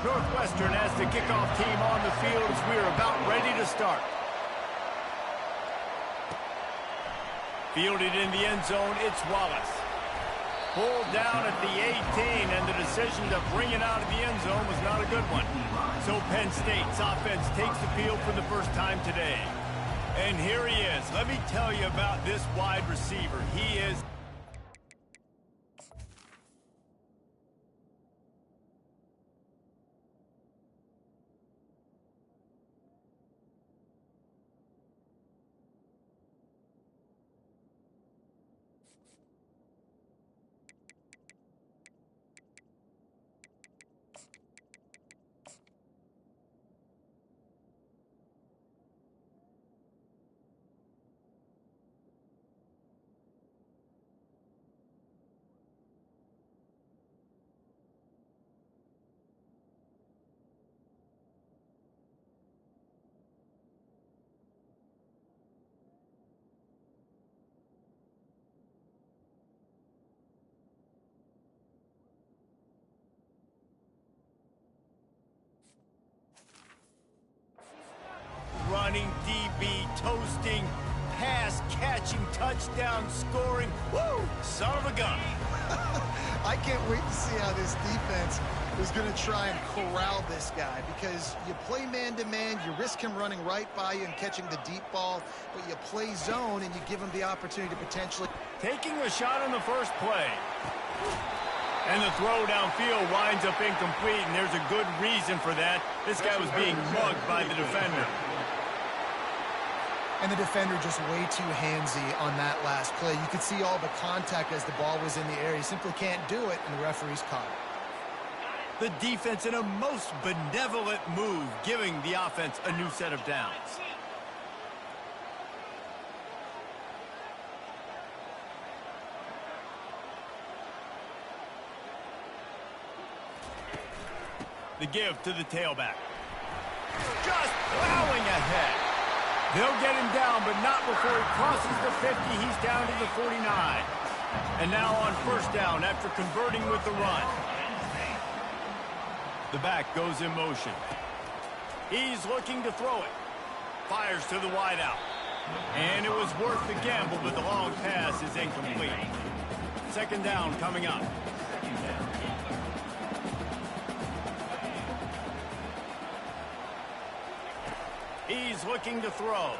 Northwestern has the kickoff team on the field as we are about ready to start. Fielded in the end zone, it's Wallace. Pulled down at the 18, and the decision to bring it out of the end zone was not a good one. So Penn State's offense takes the field for the first time today. And here he is. Let me tell you about this wide receiver. He is... running DB, toasting, pass, catching, touchdown, scoring. Woo! Son of a gun. I can't wait to see how this defense is going to try and corral this guy, because you play man-to-man, you risk him running right by you and catching the deep ball, but you play zone and you give him the opportunity to potentially... Taking a shot on the first play. And the throw downfield winds up incomplete, and there's a good reason for that. This guy was being mugged by the defender. And the defender just way too handsy on that last play. You could see all the contact as the ball was in the air. He simply can't do it, and the referee's caught it. The defense in a most benevolent move, giving the offense a new set of downs. The give to the tailback. Just plowing ahead. They'll get him down, but not before he crosses the 50. He's down to the 49. And now on first down after converting with the run. The back goes in motion. He's looking to throw it. Fires to the wideout. And it was worth the gamble, but the long pass is incomplete. Second down coming up. He's looking to throw,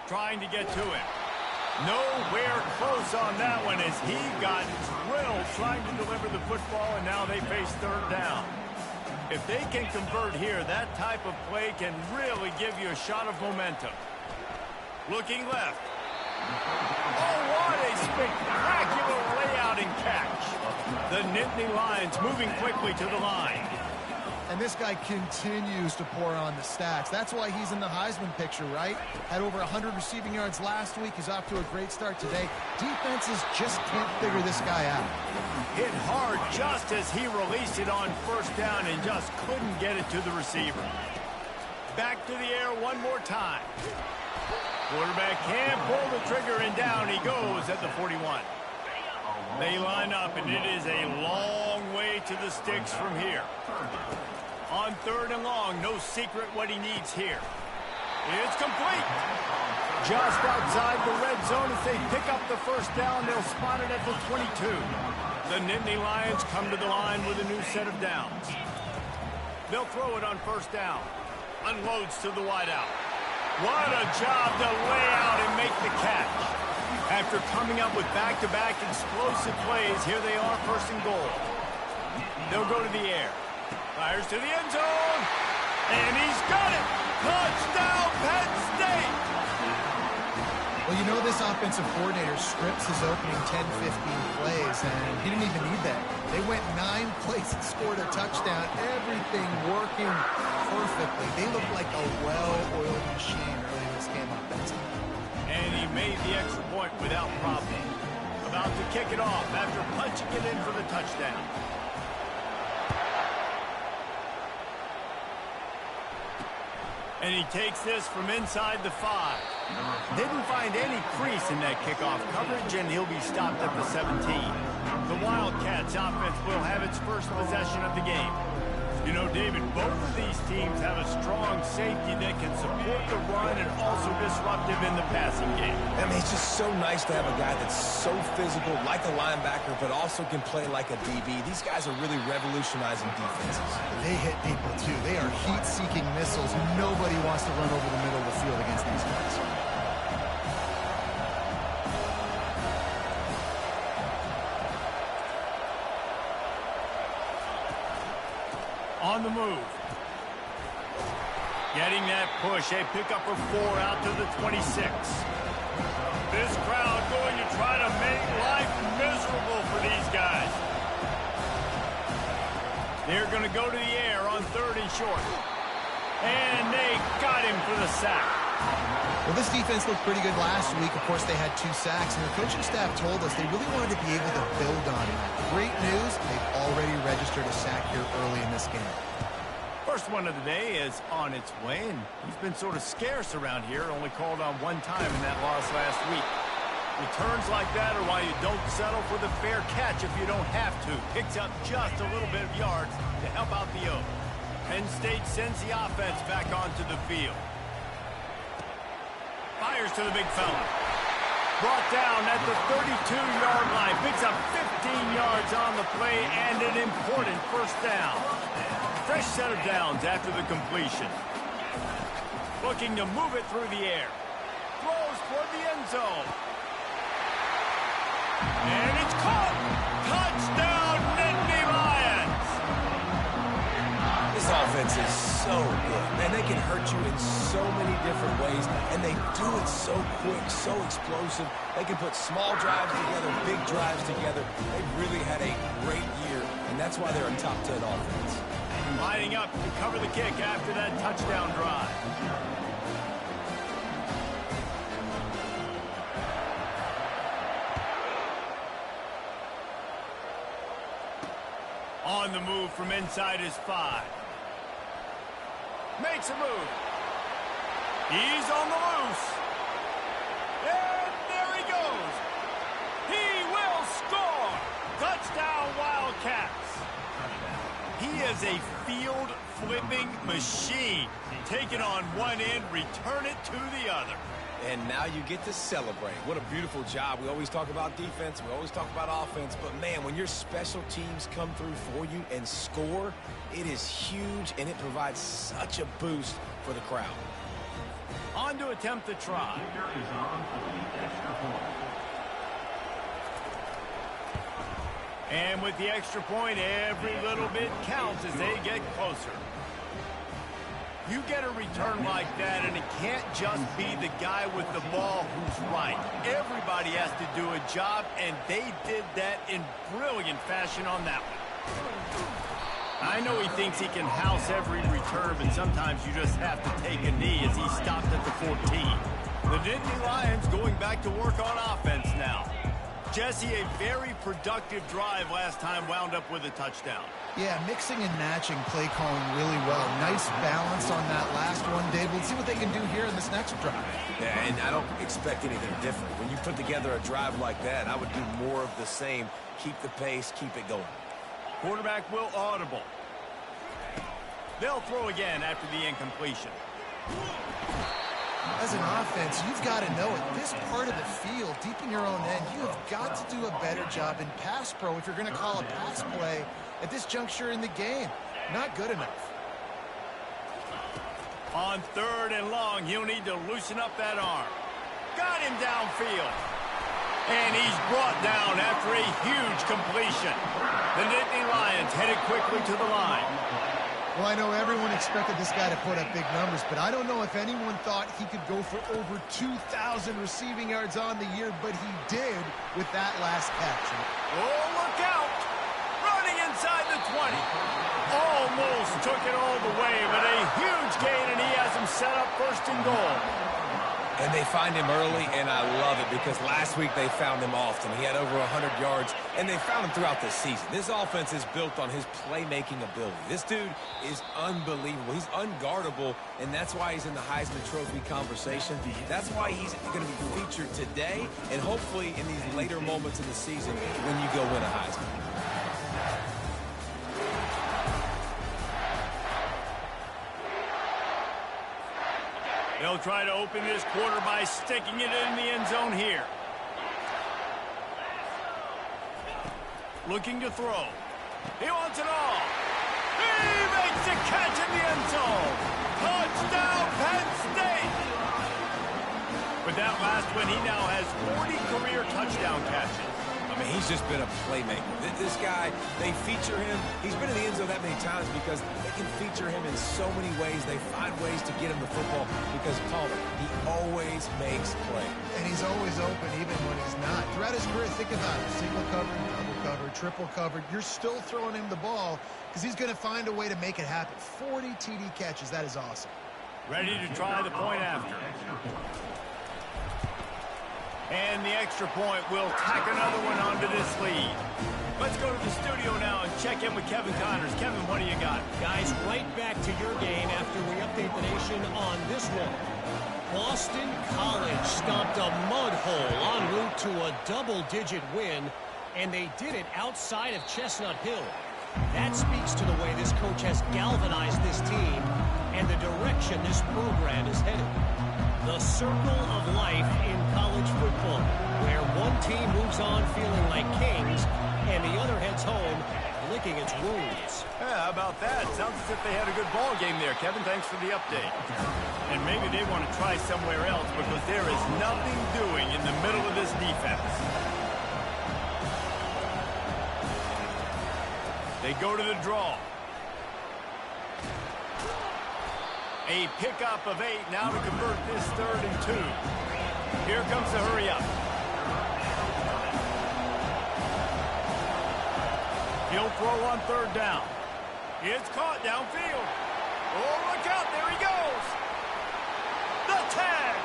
trying to get to it. Nowhere close on that one as he got drilled trying to deliver the football, and now they face third down. If they can convert here, that type of play can really give you a shot of momentum. Looking left. Oh, what a spectacular layout and catch. The Nittany Lions moving quickly to the line. And this guy continues to pour on the stats. That's why he's in the Heisman picture, right? Had over 100 receiving yards last week. He's off to a great start today. Defenses just can't figure this guy out. Hit hard just as he released it on first down and just couldn't get it to the receiver. Back to the air one more time. Quarterback can't pull the trigger, and down he goes at the 41. They line up, and it is a long way to the sticks from here. On third and long, no secret what he needs here. It's complete. Just outside the red zone as they pick up the first down. They'll spot it at the 22. The Nittany Lions come to the line with a new set of downs. They'll throw it on first down. Unloads to the wideout. What a job to lay out and make the catch. After coming up with back-to-back explosive plays, here they are, first and goal. They'll go to the air. Fires to the end zone. And he's got it. Touchdown, Penn State. Well, you know this offensive coordinator scripts his opening 10, 15 plays, and he didn't even need that. They went 9 plays and scored a touchdown. Everything working perfectly. They look like a well-oiled machine early in this game offensively. And he made the extra point without problem. About to kick it off after punching it in for the touchdown. And he takes this from inside the 5. Didn't find any crease in that kickoff coverage, and he'll be stopped at the 17. The Wildcats offense will have its first possession of the game. You know, David, both of these teams have a strong safety that can support the run and also disruptive in the passing game. I mean, it's just so nice to have a guy that's so physical, like a linebacker, but also can play like a DB. These guys are really revolutionizing defenses. They hit people, too. They are heat-seeking missiles. Nobody wants to run over the middle of the field against these guys. On the move. Getting that push. A pickup of 4 out to the 26. This crowd going to try to make life miserable for these guys. They're going to go to the air on 3rd and short. And they got him for the sack. Well, this defense looked pretty good last week. Of course, they had 2 sacks, and the coaching staff told us they really wanted to be able to build on it. Great news, they've already registered a sack here early in this game. First one of the day is on its way, and he's been sort of scarce around here, only called on 1 time in that loss last week. Returns like that are why you don't settle for the fair catch if you don't have to. Picks up just a little bit of yards to help out the O. Penn State sends the offense back onto the field. Fires to the big fella. Brought down at the 32-yard line. Picks up 15 yards on the play and an important first down. Fresh set of downs after the completion. Looking to move it through the air. Throws toward the end zone. And it's caught. Touchdown, Nittany Lions. This offense is so good. Man, they can hurt you in so many different ways, and they do it so quick, so explosive. They can put small drives together, big drives together. They've really had a great year, and that's why they're a top 10 offense. Lining up to cover the kick after that touchdown drive. On the move from inside his 5. Makes a move. He's on the loose. And there he goes. He will score. Touchdown, Wildcats. He is a field-flipping machine. Take it on one end, return it to the other. And now you get to celebrate. What a beautiful job. We always talk about defense. We always talk about offense. But, man, when your special teams come through for you and score, it is huge, and it provides such a boost for the crowd. On to attempt the try. And with the extra point, every little bit counts as they get closer. You get a return like that, and it can't just be the guy with the ball who's right. Everybody has to do a job, and they did that in brilliant fashion on that one. I know he thinks he can house every return, but sometimes you just have to take a knee as he stopped at the 14. The Nittany Lions going back to work on offense now. Jesse, a very productive drive last time wound up with a touchdown. Yeah, mixing and matching play calling really well. Nice balance on that last one, Dave. Let's see what they can do here in this next drive. Yeah, and I don't expect anything different. When you put together a drive like that, I would do more of the same. Keep the pace, keep it going. Quarterback will audible. They'll throw again after the incompletion. As an offense, you've got to know at this part of the field, deep in your own end, you have got to do a better job in pass pro if you're going to call a pass play at this juncture in the game. Not good enough. On 3rd and long, he'll need to loosen up that arm. Got him downfield. And he's brought down after a huge completion. The Nittany Lions headed quickly to the line. Well, I know everyone expected this guy to put up big numbers, but I don't know if anyone thought he could go for over 2,000 receiving yards on the year, but he did with that last catch. Oh, look out! Running inside the 20. Almost took it all the way, but a huge gain, and he has him set up 1st and goal. And they find him early, and I love it because last week they found him often. He had over 100 yards, and they found him throughout the season. This offense is built on his playmaking ability. This dude is unbelievable. He's unguardable, and that's why he's in the Heisman Trophy conversation. That's why he's going to be featured today and hopefully in these later moments in the season when you go win a Heisman. They'll try to open this quarter by sticking it in the end zone here. Looking to throw. He wants it all. He makes a catch in the end zone. Touchdown, Penn State. With that last one, he now has 40 career touchdown catches. I mean, he's just been a playmaker. This guy, they feature him. He's been in the end zone that many times because they can feature him in so many ways. They find ways to get him the football because, Palmer, he always makes plays. And he's always open even when he's not. Throughout his career, think about it. Single covered, double covered, triple covered. You're still throwing him the ball because he's going to find a way to make it happen. 40 TD catches. That is awesome. Ready to try the point after. And the extra point will tack another one onto this lead. Let's go to the studio now and check in with Kevin Connors. Kevin, what do you got? Guys, right back to your game after we update the nation on this one. Boston College stomped a mud hole en route to a double-digit win, and they did it outside of Chestnut Hill. That speaks to the way this coach has galvanized this team and the direction this program is headed. The circle of life in college football, where one team moves on feeling like kings and the other heads home licking its wounds. Yeah, how about that? Sounds as if they had a good ball game there. Kevin, thanks for the update. And maybe they want to try somewhere else because there is nothing doing in the middle of this defense. They go to the draw. A pickup of 8 now to convert this 3rd and 2. Here comes the hurry up. He'll throw on 3rd down. It's caught downfield. Oh, look out. There he goes. The tag.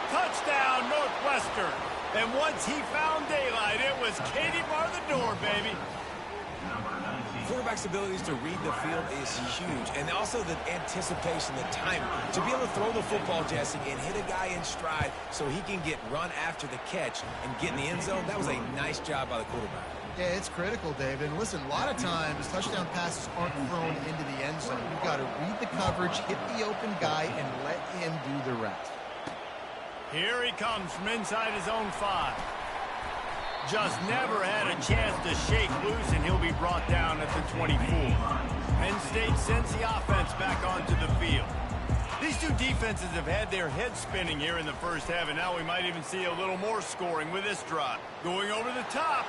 Touchdown, Northwestern. And once he found daylight, it was Katie bar the door, baby. Quarterback's abilities to read the field is huge, and also the anticipation, the timing. To be able to throw the football, Jesse, and hit a guy in stride so he can get run after the catch and get in the end zone, that was a nice job by the quarterback. Yeah, it's critical, David. And listen, a lot of times touchdown passes aren't thrown into the end zone. You've got to read the coverage, hit the open guy, and let him do the rest. Here he comes from inside his own 5. Just never had a chance to shake loose, and he'll be brought down at the 24. Penn State sends the offense back onto the field. These two defenses have had their heads spinning here in the first half, and now we might even see a little more scoring with this drive. Going over the top.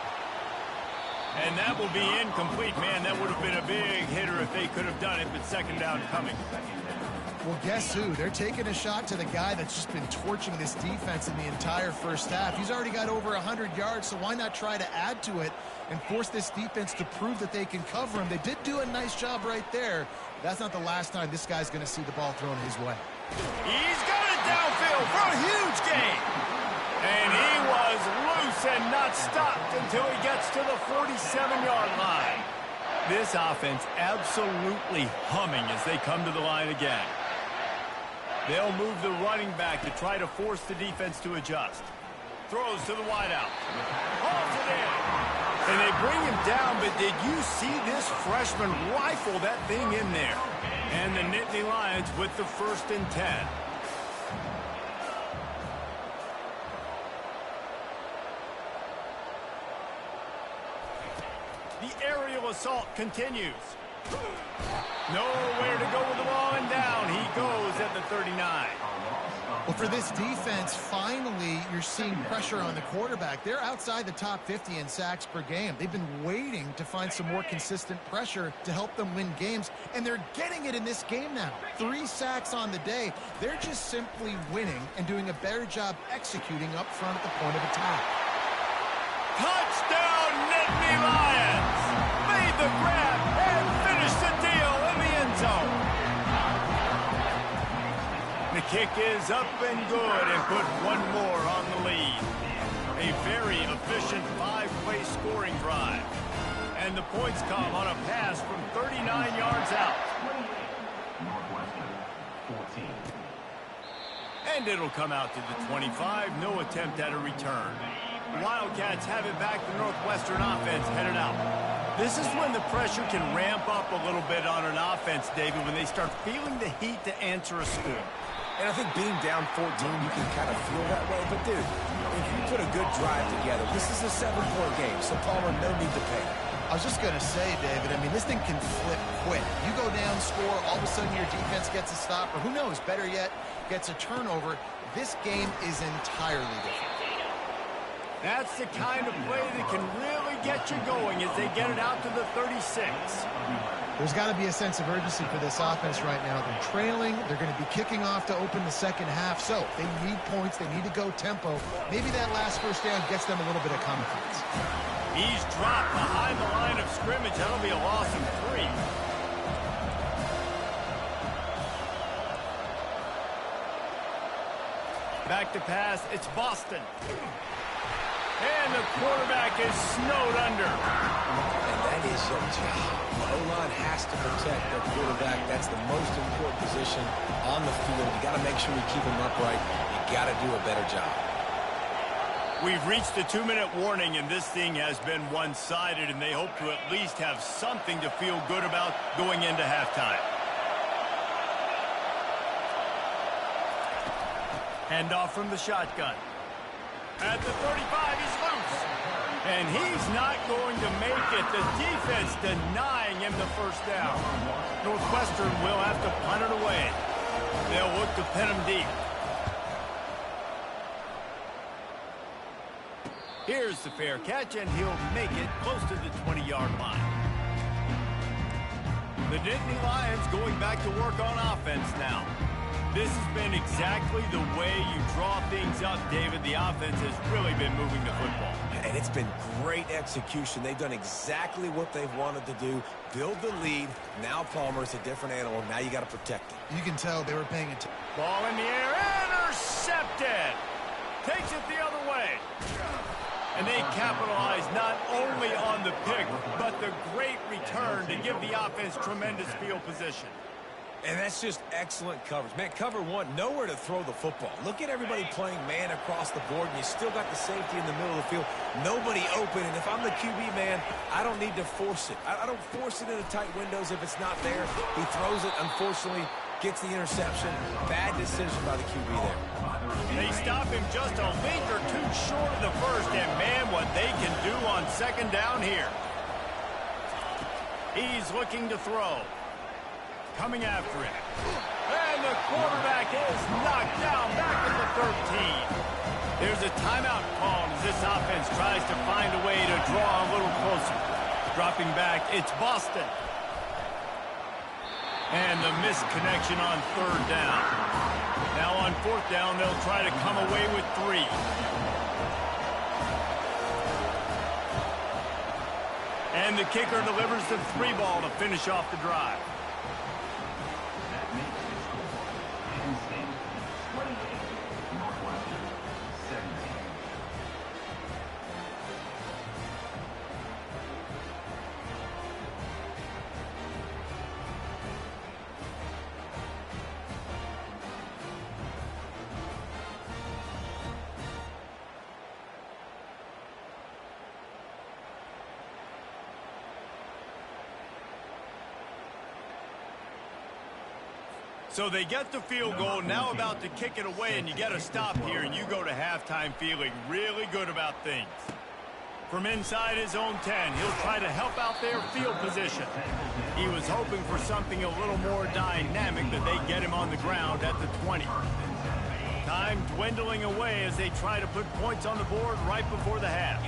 And that will be incomplete. Man, that would have been a big hitter if they could have done it, but 2nd down coming. Well, guess who? They're taking a shot to the guy that's just been torching this defense in the entire first half. He's already got over 100 yards, so why not try to add to it and force this defense to prove that they can cover him? They did do a nice job right there. That's not the last time this guy's going to see the ball thrown his way. He's got it downfield for a huge gain. And he was loose and not stopped until he gets to the 47-yard line. This offense absolutely humming as they come to the line again. They'll move the running back to try to force the defense to adjust. Throws to the wideout. Hauls it in. And they bring him down, but did you see this freshman rifle that thing in there? And the Nittany Lions with the 1st and 10. The aerial assault continues. Nowhere to go with the ball, and down he goes at the 39. Well, for this defense, finally, you're seeing pressure on the quarterback. They're outside the top 50 in sacks per game. They've been waiting to find some more consistent pressure to help them win games, and they're getting it in this game now. 3 sacks on the day. They're just simply winning and doing a better job executing up front at the point of attack. Touchdown, Nittany Lions! Made the grab and finished the deal in the end zone. The kick is up and good and put one more on the lead. A very efficient 5-play scoring drive. And the points come on a pass from 39 yards out. And it'll come out to the 25. No attempt at a return. The Wildcats have it back. The Northwestern offense headed out. This is when the pressure can ramp up a little bit on an offense, David, when they start feeling the heat to answer a score. And I think being down 14, you can kind of feel that way. But, dude, if you put a good drive together, this is a 7-point game, so Palmer, no need to panic. I was just going to say, David, I mean, this thing can flip quick. You go down, score, all of a sudden your defense gets a stop, or who knows, better yet, gets a turnover. This game is entirely different. That's the kind of play that can really get you going as they get it out to the 36. There's got to be a sense of urgency for this offense right now. They're trailing. They're going to be kicking off to open the second half. So they need points. They need to go tempo. Maybe that last first down gets them a little bit of confidence. He's dropped behind the line of scrimmage. That'll be a loss of 3. Back to pass. It's Boston. And the quarterback is snowed under. And that is your job. The O-line has to protect their quarterback. That's the most important position on the field. You got to make sure you keep him upright. You got to do a better job. We've reached the 2-minute warning, and this thing has been one-sided, and they hope to at least have something to feel good about going into halftime. Handoff from the shotgun. At the 35, he's loose. And he's not going to make it. The defense denying him the first down. Northwestern will have to punt it away. They'll look to pin him deep. Here's the fair catch, and he'll make it close to the 20-yard line. The Nittany Lions going back to work on offense now. This has been exactly the way you draw things up, David. The offense has really been moving the football. And it's been great execution. They've done exactly what they've wanted to do. Build the lead. Now Palmer's a different animal. Now you got to protect it. You can tell they were paying attention. Ball in the air. Intercepted. Takes it the other way. And they capitalize not only on the pick, but the great return to give the offense tremendous field position. And that's just excellent coverage. Man, cover one, nowhere to throw the football. Look at everybody playing man across the board, and you still got the safety in the middle of the field. Nobody open, and if I'm the QB, man, I don't need to force it. I don't force it into tight windows if it's not there. He throws it, unfortunately, gets the interception. Bad decision by the QB there. They stop him just a link or two short of the first, and man, what they can do on second down here. He's looking to throw. Coming after it. And the quarterback is knocked down back at the 13. There's a timeout called as this offense tries to find a way to draw a little closer. Dropping back, it's Boston. And the missed connection on third down. Now on fourth down, they'll try to come away with 3. And the kicker delivers the 3 ball to finish off the drive. So they get the field goal, now about to kick it away, and you get a stop here, and you go to halftime feeling really good about things. From inside his own 10, he'll try to help out their field position. He was hoping for something a little more dynamic, but they get him on the ground at the 20. Time dwindling away as they try to put points on the board right before the half.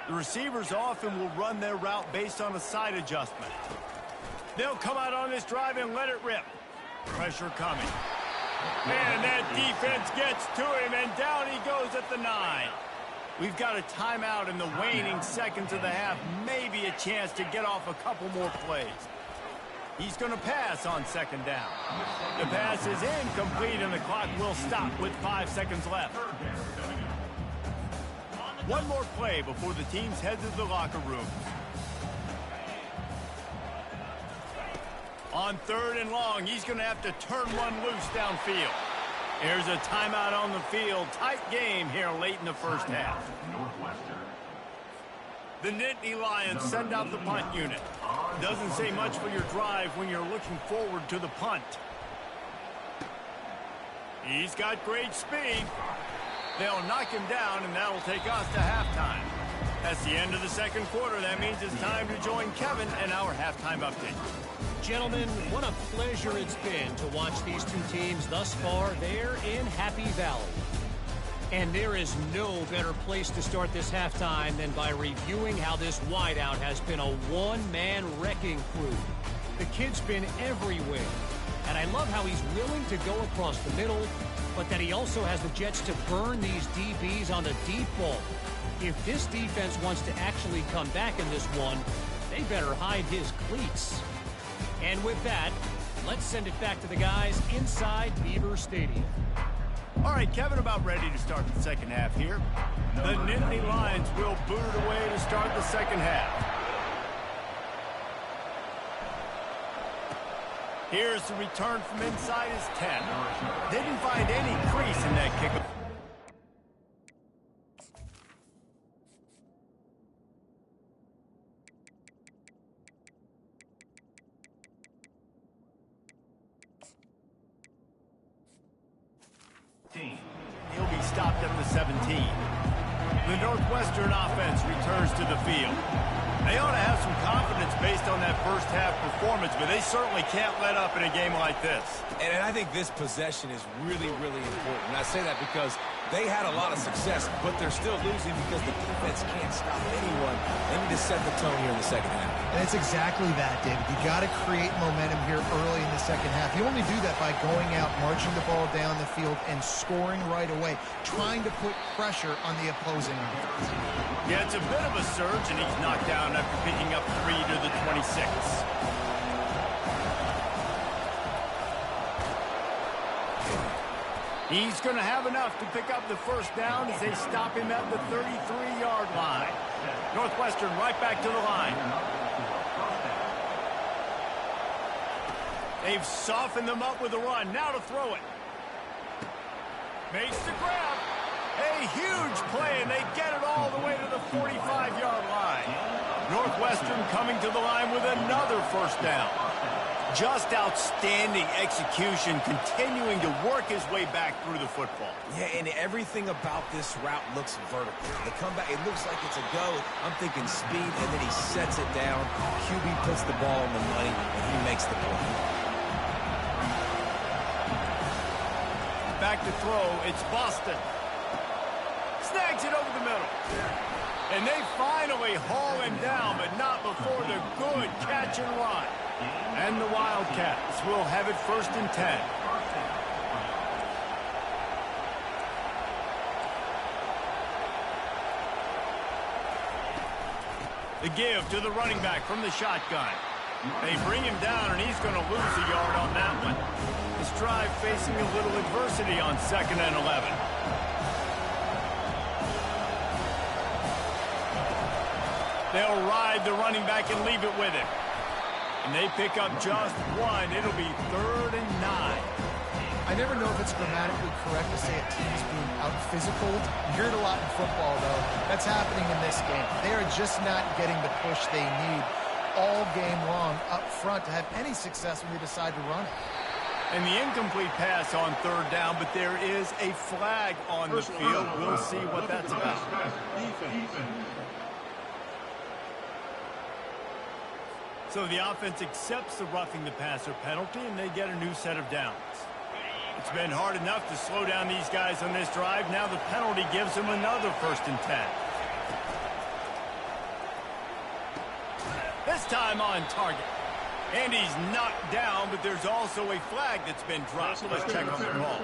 The receivers often will run their route based on a side adjustment. They'll come out on this drive and let it rip. Pressure coming. And that defense gets to him, and down he goes at the 9. We've got a timeout in the waning seconds of the half. Maybe a chance to get off a couple more plays. He's going to pass on second down. The pass is incomplete, and the clock will stop with 5 seconds left. One more play before the teams head to the locker room. On third and long, he's going to have to turn one loose downfield. There's a timeout on the field. Tight game here late in the first half. The Nittany Lions send out the punt unit. Doesn't say much for your drive when you're looking forward to the punt. He's got great speed. They'll knock him down, and that'll take us to halftime. That's the end of the second quarter. That means it's time to join Kevin and our halftime update. Gentlemen, what a pleasure it's been to watch these two teams thus far there in Happy Valley. And there is no better place to start this halftime than by reviewing how this wideout has been a one-man wrecking crew. The kid's been everywhere, and I love how he's willing to go across the middle, but that he also has the jets to burn these DBs on the deep ball. If this defense wants to actually come back in this one, they better hide his cleats. And with that, let's send it back to the guys inside Beaver Stadium. All right, Kevin, about ready to start the second half here. The Nittany Lions will boot it away to start the second half. Here's the return from inside his 10. Didn't find any crease in that kickoff. He'll be stopped at the 17. The Northwestern offense returns to the field. They ought to have some confidence based on that first half performance, but they certainly can't let up in a game like this. And I think this possession is really, really important. And I say that because they had a lot of success, but they're still losing because the defense can't stop anyone. They need to set the tone here in the second half. And it's exactly that, David. You got to create momentum here early in the second half. You only do that by going out, marching the ball down the field, and scoring right away, trying to put pressure on the opposing offense. Yeah, it's a bit of a surge, and he's knocked down after picking up 3 to the 26. He's going to have enough to pick up the first down as they stop him at the 33-yard line. Northwestern right back to the line. They've softened them up with a run. Now to throw it. Makes the grab. A huge play, and they get it all the way to the 45-yard line. Northwestern coming to the line with another first down. Just outstanding execution, continuing to work his way back through the football. Yeah, and everything about this route looks vertical. The comeback, it looks like it's a go. I'm thinking speed, and then he sets it down. QB puts the ball on the money, and he makes the play. Back to throw, it's Boston. Snags it over the middle. And they finally haul him down, but not before the good catch and run. And the Wildcats will have it 1st and 10. The give to the running back from the shotgun. They bring him down, and he's going to lose a yard on that one. This drive facing a little adversity on 2nd and 11. They'll ride the running back and leave it with him. And they pick up just one. It'll be 3rd and 9. I never know if it's grammatically correct to say a team's being out-physicaled. You hear it a lot in football, though. That's happening in this game. They are just not getting the push they need all game long up front to have any success when they decide to run it. And the incomplete pass on 3rd down, but there is a flag on the field. We'll see what that's about. So the offense accepts the roughing the passer penalty, and they get a new set of downs. It's been hard enough to slow down these guys on this drive. Now the penalty gives them another 1st and 10. This time on target. And he's knocked down, but there's also a flag that's been dropped. Let's check on the call.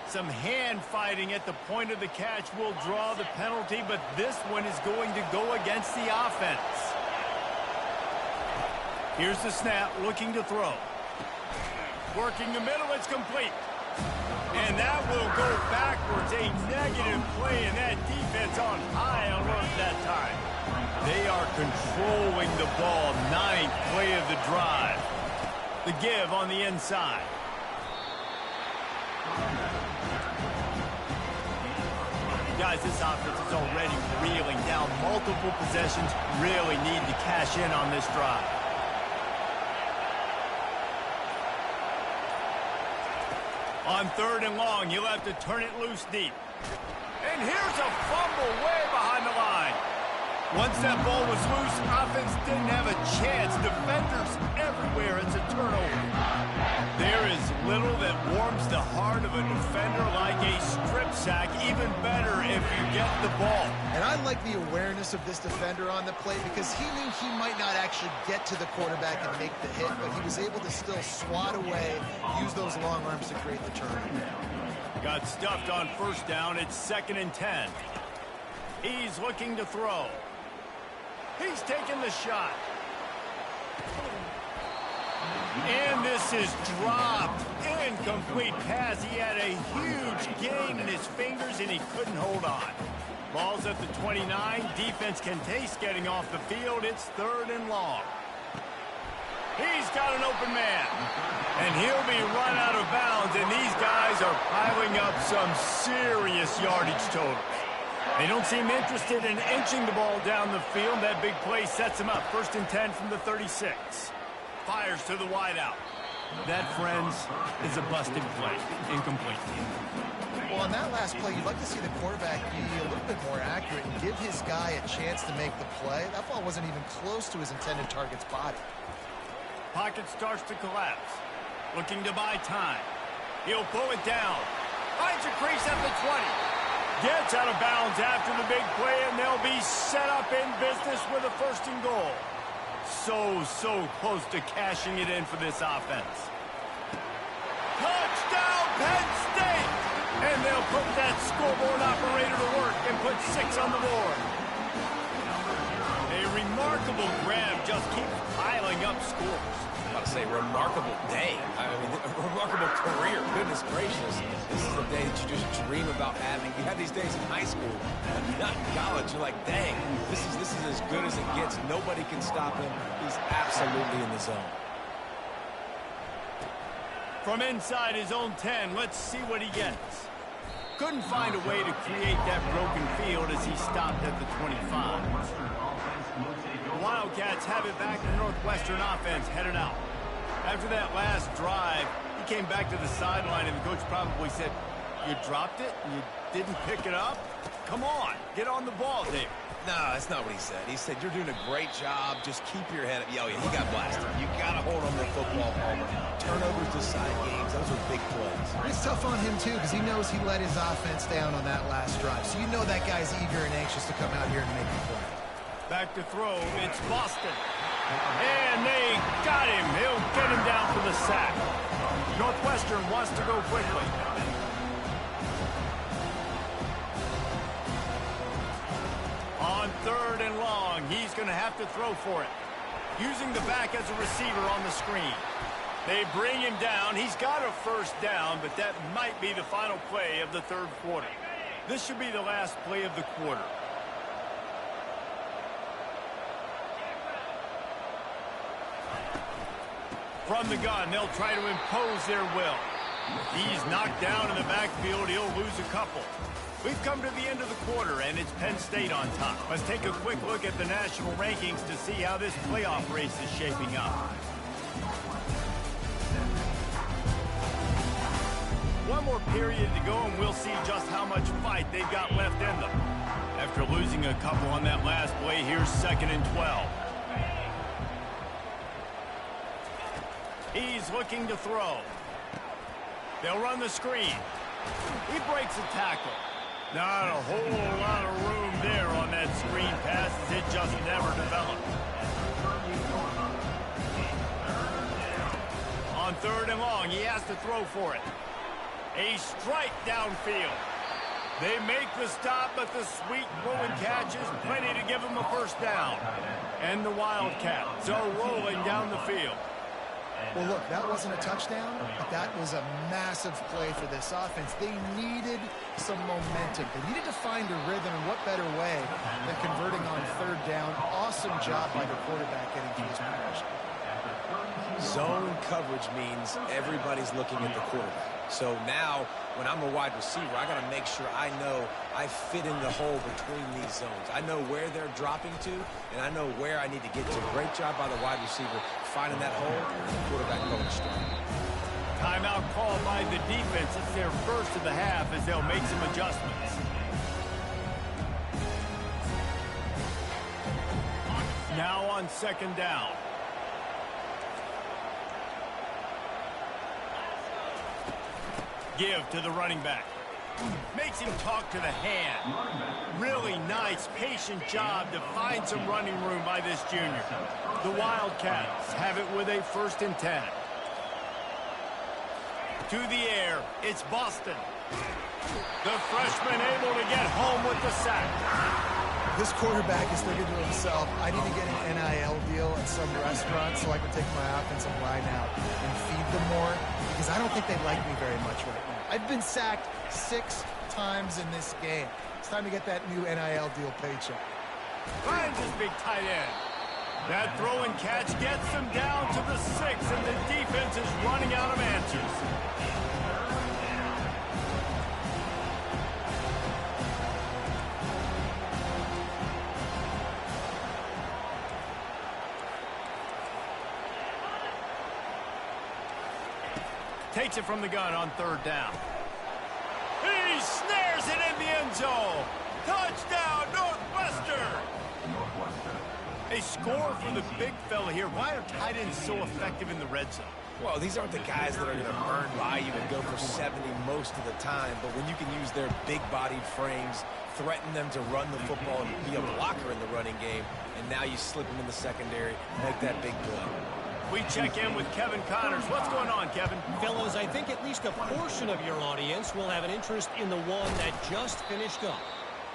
Some hand fighting at the point of the catch will draw the penalty, but this one is going to go against the offense. Here's the snap, looking to throw. Working the middle, it's complete. And that will go backwards, a negative play, and that defense on high alert that time. They are controlling the ball, 9th play of the drive. The give on the inside. Guys, this offense is already reeling down. Multiple possessions, really need to cash in on this drive. On 3rd and long, he'll have to turn it loose deep. And here's a fumble way behind the line. Once that ball was loose, offense didn't have a chance. Defenders everywhere. It's a turnover. There is little that warms the heart of a defender like a strip sack. Even better if you get the ball. And I like the awareness of this defender on the play because he knew he might not actually get to the quarterback and make the hit, but he was able to still swat away, use those long arms to create the turnover. Got stuffed on 1st down. It's 2nd and 10. He's looking to throw. He's taking the shot. And this is dropped. Incomplete pass. He had a huge gain in his fingers, and he couldn't hold on. Ball's at the 29. Defense can taste getting off the field. It's 3rd and long. He's got an open man. And he'll be run out of bounds, and these guys are piling up some serious yardage totals. They don't seem interested in inching the ball down the field. That big play sets him up. 1st and 10 from the 36. Fires to the wideout. That, friends, is a busted play. Incomplete. Well, on that last play, you'd like to see the quarterback be a little bit more accurate and give his guy a chance to make the play. That ball wasn't even close to his intended target's body. Pocket starts to collapse. Looking to buy time. He'll pull it down. Finds a crease at the 20. Gets out of bounds after the big play, and they'll be set up in business with a 1st and goal. So close to cashing it in for this offense. Touchdown, Penn State! And they'll put that scoreboard operator to work and put 6 on the board. A remarkable grab just keeps piling up scores. I'm about to say remarkable day. I mean, a remarkable career. Goodness gracious. This is the day that you just dream about having. You have these days in high school, but not in college. You're like, dang, this is as good as it gets. Nobody can stop him. He's absolutely in the zone. From inside his own 10, let's see what he gets. Couldn't find a way to create that broken field as he stopped at the 25. The Wildcats have it back. The Northwestern offense headed out. After that last drive, he came back to the sideline, and the coach probably said, "You dropped it? You didn't pick it up? Come on, get on the ball, Dave." No, that's not what he said. He said, "You're doing a great job. Just keep your head up." Oh, yeah, he got blasted. You got to hold on to the football, Palmer. Turnovers decide games. Those are big plays. It's tough on him, too, because he knows he let his offense down on that last drive. So you know that guy's eager and anxious to come out here and make the play. Back to throw. It's Boston. And they got him. He'll get him down for the sack. Northwestern wants to go quickly. On 3rd and long, he's going to have to throw for it. Using the back as a receiver on the screen. They bring him down. He's got a 1st down, but that might be the final play of the 3rd quarter. This should be the last play of the quarter. From the gun, they'll try to impose their will. He's knocked down in the backfield. He'll lose a couple. We've come to the end of the quarter, and it's Penn State on top. Let's take a quick look at the national rankings to see how this playoff race is shaping up. One more period to go, and we'll see just how much fight they've got left in them. After losing a couple on that last play, here's 2nd and 12. He's looking to throw. They'll run the screen. He breaks a tackle. Not a whole lot of room there on that screen pass as it just never developed. On 3rd and long, he has to throw for it. A strike downfield. They make the stop, but the sweet rolling catch is plenty to give him a 1st down. And the Wildcats are rolling down the field. Well, look, that wasn't a touchdown, but that was a massive play for this offense. They needed some momentum. They needed to find a rhythm, and what better way than converting on 3rd down. Awesome job by the quarterback getting to his progression. Zone coverage means everybody's looking at the quarterback. So now, when I'm a wide receiver, I got to make sure I know I fit in the hole between these zones. I know where they're dropping to, and I know where I need to get to. Great job by the wide receiver finding that hole, and the quarterback going straight. Timeout called by the defense. It's their first of the half as they'll make some adjustments. Now on second down. Give to the running back. Makes him talk to the hand. Really nice, patient job to find some running room by this junior. The Wildcats have it with a 1st and 10. To the air, it's Boston. The freshman able to get home with the sack. This quarterback is thinking to himself, I need to get an NIL deal at some restaurant so I can take my offensive line out and feed them more, because I don't think they like me very much right now. I've been sacked 6 times in this game. It's time to get that new NIL deal paycheck. Finds his big tight end. That throw and catch gets them down to the 6, and the defense is running out of answers. Takes it from the gun on 3rd down. He snares it in the end zone. Touchdown, Northwestern. A score for the big fella here. Why are tight ends so effective in the red zone? Well, these aren't the guys that are going to burn by you and go for 70 most of the time, but when you can use their big-bodied frames, threaten them to run the football and be a blocker in the running game, and now you slip them in the secondary, make that big play. We check in with Kevin Connors. What's going on, Kevin? Fellas, I think at least a portion of your audience will have an interest in the one that just finished up.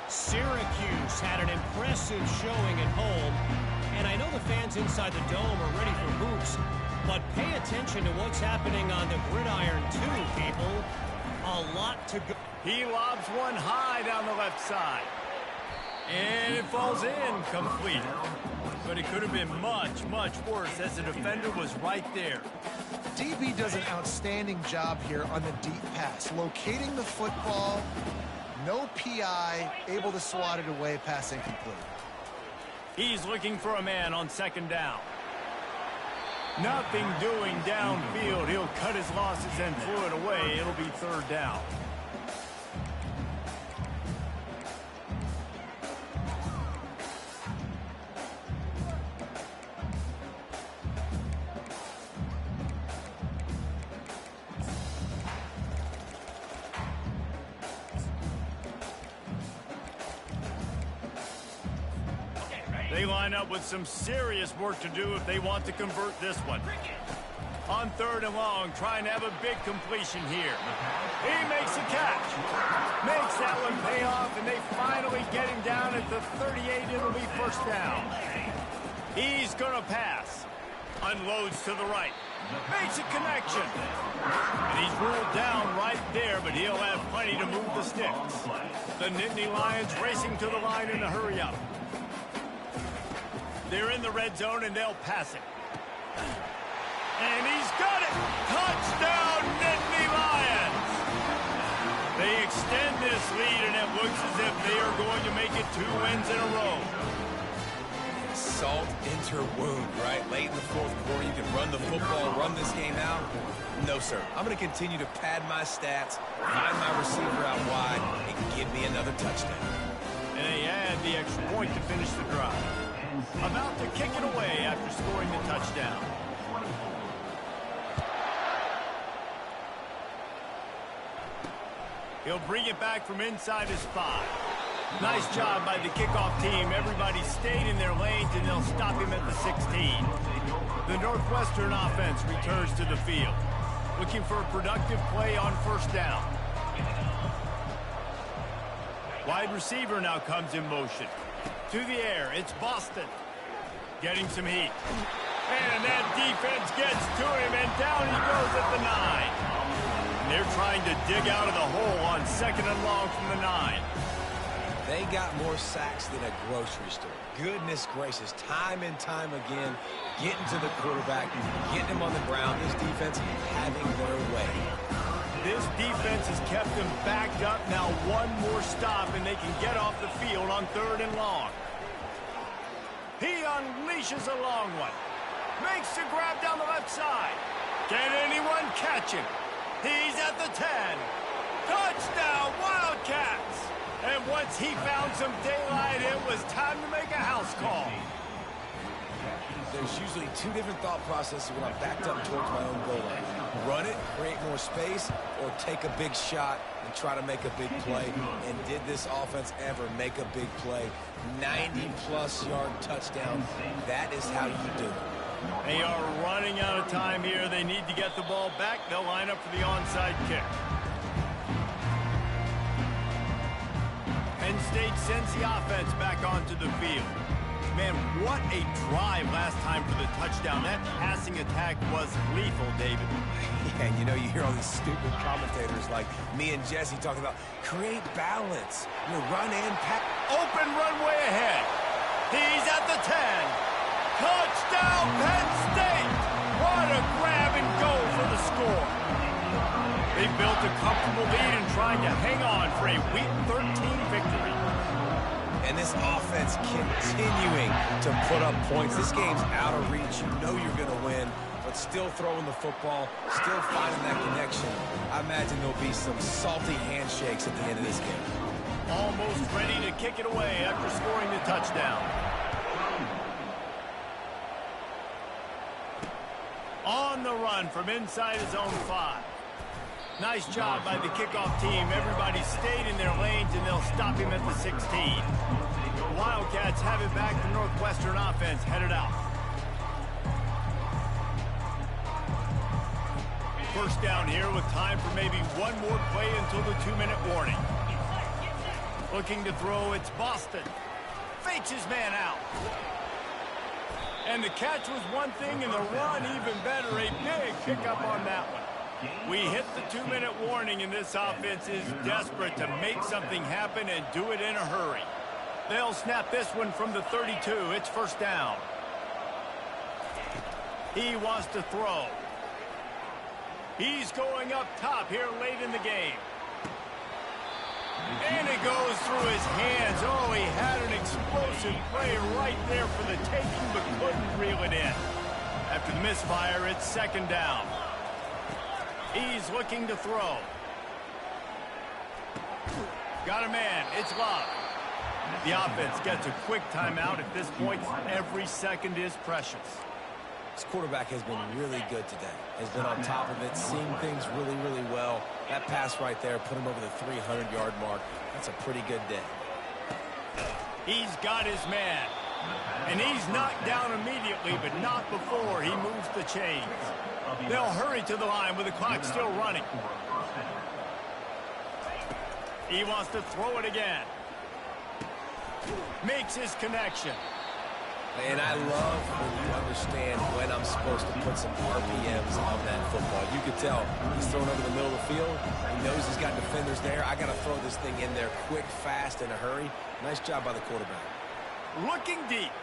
Syracuse had an impressive showing at home, and I know the fans inside the dome are ready for hoops, but pay attention to what's happening on the gridiron too, people. A lot to go. He lobs one high down the left side. And it falls in, complete. But it could have been much, much worse as the defender was right there. DB does an outstanding job here on the deep pass, locating the football, no PI, able to swat it away, pass incomplete. He's looking for a man on 2nd down. Nothing doing downfield. He'll cut his losses and throw it away. It'll be 3rd down. They line up with some serious work to do if they want to convert this one. On 3rd and long, trying to have a big completion here. He makes a catch. Makes that one pay off, and they finally get him down at the 38. It'll be 1st down. He's going to pass. Unloads to the right. Makes a connection. And he's ruled down right there, but he'll have plenty to move the sticks. The Nittany Lions racing to the line in a hurry-up. They're in the red zone, and they'll pass it. And he's got it! Touchdown, Nittany Lions! They extend this lead, and it looks as if they are going to make it 2 wins in a row. Salt into wound, right? Late in the 4th quarter, you can run the football, run this game out. No, sir. I'm going to continue to pad my stats, find my receiver out wide, and give me another touchdown. And they add the extra point to finish the drive. About to kick it away after scoring the touchdown. He'll bring it back from inside his 5. Nice job by the kickoff team. Everybody stayed in their lanes, and they'll stop him at the 16. The Northwestern offense returns to the field, looking for a productive play on 1st down. Wide receiver now comes in motion. To the air, it's Boston. Getting some heat. And that defense gets to him, and down he goes at the 9. And they're trying to dig out of the hole on 2nd and long from the 9. They got more sacks than a grocery store. Goodness gracious, time and time again, getting to the quarterback, getting him on the ground. This defense having their way. This defense has kept them backed up. Now one more stop, and they can get off the field on 3rd and long. He unleashes a long one. Makes the grab down the left side. Can anyone catch him? He's at the 10. Touchdown, Wildcats! And once he found some daylight, it was time to make a house call. There's usually two different thought processes when I'm backed up towards my own goal line. Run it, create more space, or take a big shot and try to make a big play. And did this offense ever make a big play? 90-plus yard touchdown. That is how you do it. They are running out of time here. They need to get the ball back. They'll line up for the onside kick. Penn State sends the offense back onto the field. Man, what a drive last time for the touchdown. That passing attack was lethal, David. Yeah, and you know, you hear all these stupid commentators like me and Jesse talking about create balance. You know, run and pass. Open runway ahead. He's at the 10. Touchdown, Penn State! What a grab and go for the score. They built a comfortable lead and trying to hang on for a Week 13 victory. And this offense continuing to put up points. This game's out of reach. You know you're going to win, but still throwing the football, still finding that connection. I imagine there'll be some salty handshakes at the end of this game. Almost ready to kick it away after scoring the touchdown. On the run from inside his own 5. Nice job by the kickoff team. Everybody stayed in their lanes, and they'll stop him at the 16. The Wildcats have it back. The Northwestern offense headed out. First down here with time for maybe one more play until the 2-minute warning. Looking to throw, it's Boston. Fakes his man out. And the catch was one thing, and the run even better. A big pickup on that one. We hit the 2-minute warning, and this offense is desperate to make something happen and do it in a hurry. They'll snap this one from the 32. It's first down. He wants to throw. He's going up top here late in the game. And it goes through his hands. Oh, he had an explosive play right there for the taking, but couldn't reel it in. After the misfire, it's second down. He's looking to throw. Got a man. It's Love. The offense gets a quick timeout. At this point, every second is precious. This quarterback has been really good today. Has been on top of it, seeing things really, really well. That pass right there put him over the 300-yard mark. That's a pretty good day. He's got his man. And he's knocked down immediately, but not before he moves the chains. They'll hurry to the line with the clock still running. He wants to throw it again. Makes his connection. And I love when you understand when I'm supposed to put some RPMs on that football. You can tell he's throwing over the middle of the field. He knows he's got defenders there. I got to throw this thing in there quick, fast, in a hurry. Nice job by the quarterback. Looking deep.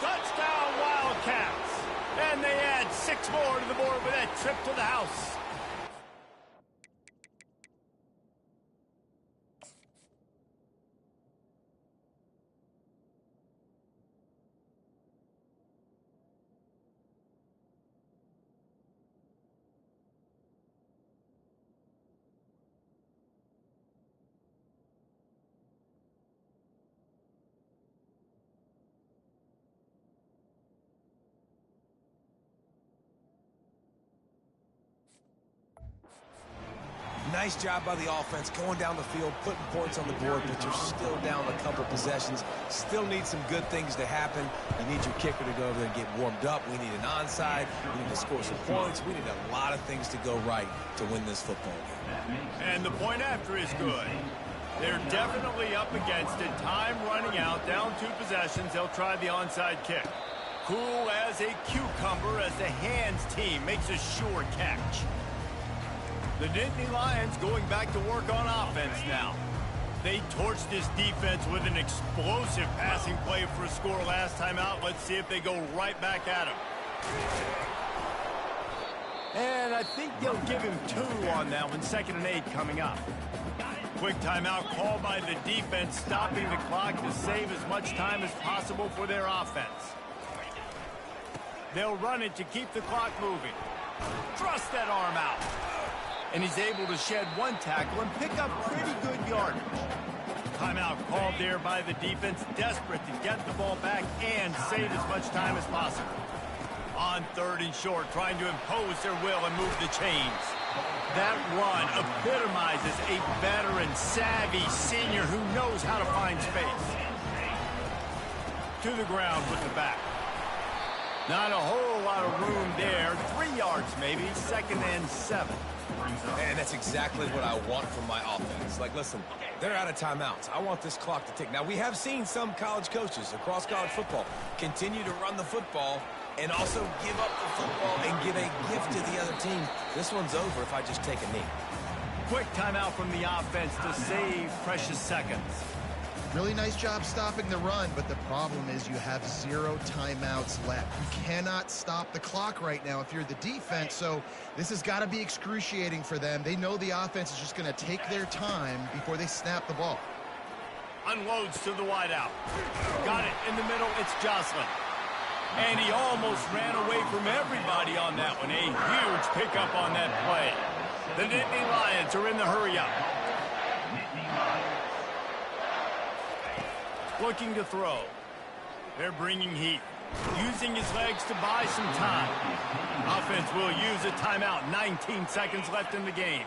Touchdown, Wildcats. And they add 6 more to the board with that trip to the house. Nice job by the offense going down the field, putting points on the board, but you're still down a couple possessions. Still need some good things to happen. You need your kicker to go over there and get warmed up. We need an onside. We need to score some points. We need a lot of things to go right to win this football game. And the point after is good. They're definitely up against it. Time running out, down 2 possessions. They'll try the onside kick. Cool as a cucumber as the hands team makes a sure catch. The Nittany Lions going back to work on offense now. They torched this defense with an explosive passing play for a score last time out. Let's see if they go right back at him. And I think they'll give him 2 on that one. 2nd and 8 coming up. Quick timeout called by the defense, stopping the clock to save as much time as possible for their offense. They'll run it to keep the clock moving. Thrust that arm out. And he's able to shed 1 tackle and pick up pretty good yardage. Timeout called there by the defense, desperate to get the ball back and save as much time as possible. On 3rd and short, trying to impose their will and move the chains. That run epitomizes a veteran, savvy senior who knows how to find space. To the ground with the back. Not a whole lot of room there. 3 yards maybe, 2nd and 7. And that's exactly what I want from my offense. Like, listen, they're out of timeouts. I want this clock to tick. Now, we have seen some college coaches across college football continue to run the football and also give up the football and give a gift to the other team. This one's over if I just take a knee. Quick timeout from the offense to save precious seconds. Really nice job stopping the run, but the problem is you have 0 timeouts left. You cannot stop the clock right now if you're the defense, so this has got to be excruciating for them. They know the offense is just going to take their time before they snap the ball. Unloads to the wideout. Got it in the middle. It's Jocelyn. And he almost ran away from everybody on that one. A huge pickup on that play. The Nittany Lions are in the hurry-up. Looking to throw. They're bringing heat. Using his legs to buy some time. Offense will use a timeout. 19 seconds left in the game.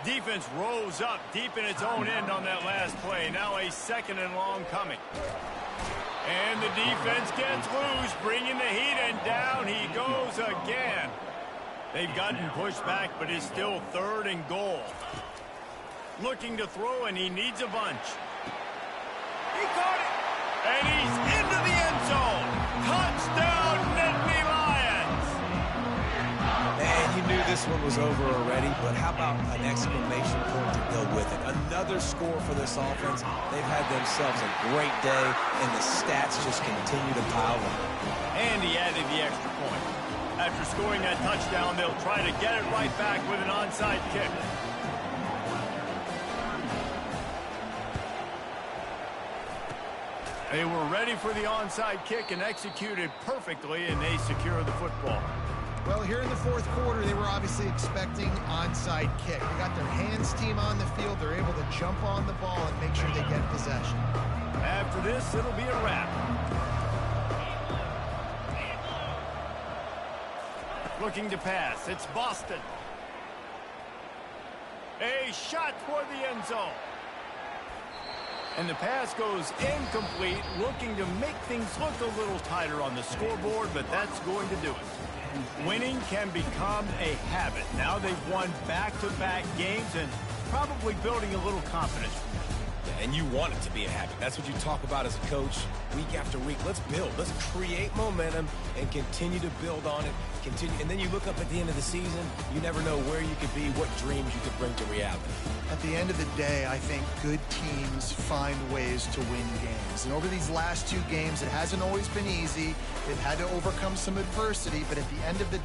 Defense rolls up deep in its own end on that last play. Now a 2nd and long coming. And the defense gets loose, bringing the heat, and down he goes again. They've gotten pushed back, but it's still 3rd and goal. Looking to throw, and he needs a bunch. He caught it, and he's into the end zone. Touchdown, Nittany Lions! Man, you knew this one was over already, but how about an exclamation point to go with it? Another score for this offense. They've had themselves a great day, and the stats just continue to pile up. And he added the extra point. After scoring that touchdown, they'll try to get it right back with an onside kick. They were ready for the onside kick and executed perfectly, and they secure the football. Well, here in the 4th quarter, they were obviously expecting onside kick. They got their hands team on the field. They're able to jump on the ball and make sure they get possession. After this, it'll be a wrap. Looking to pass. It's Boston. A shot toward the end zone. And the pass goes incomplete, looking to make things look a little tighter on the scoreboard, but that's going to do it. Winning can become a habit. Now they've won back-to-back games and probably building a little confidence. And you want it to be a habit. That's what you talk about as a coach week after week. Let's build. Let's create momentum and continue to build on it. And then you look up at the end of the season, you never know where you could be, what dreams you could bring to reality. At the end of the day, I think good teams find ways to win games. And over these last 2 games, it hasn't always been easy. They've had to overcome some adversity, but at the end of the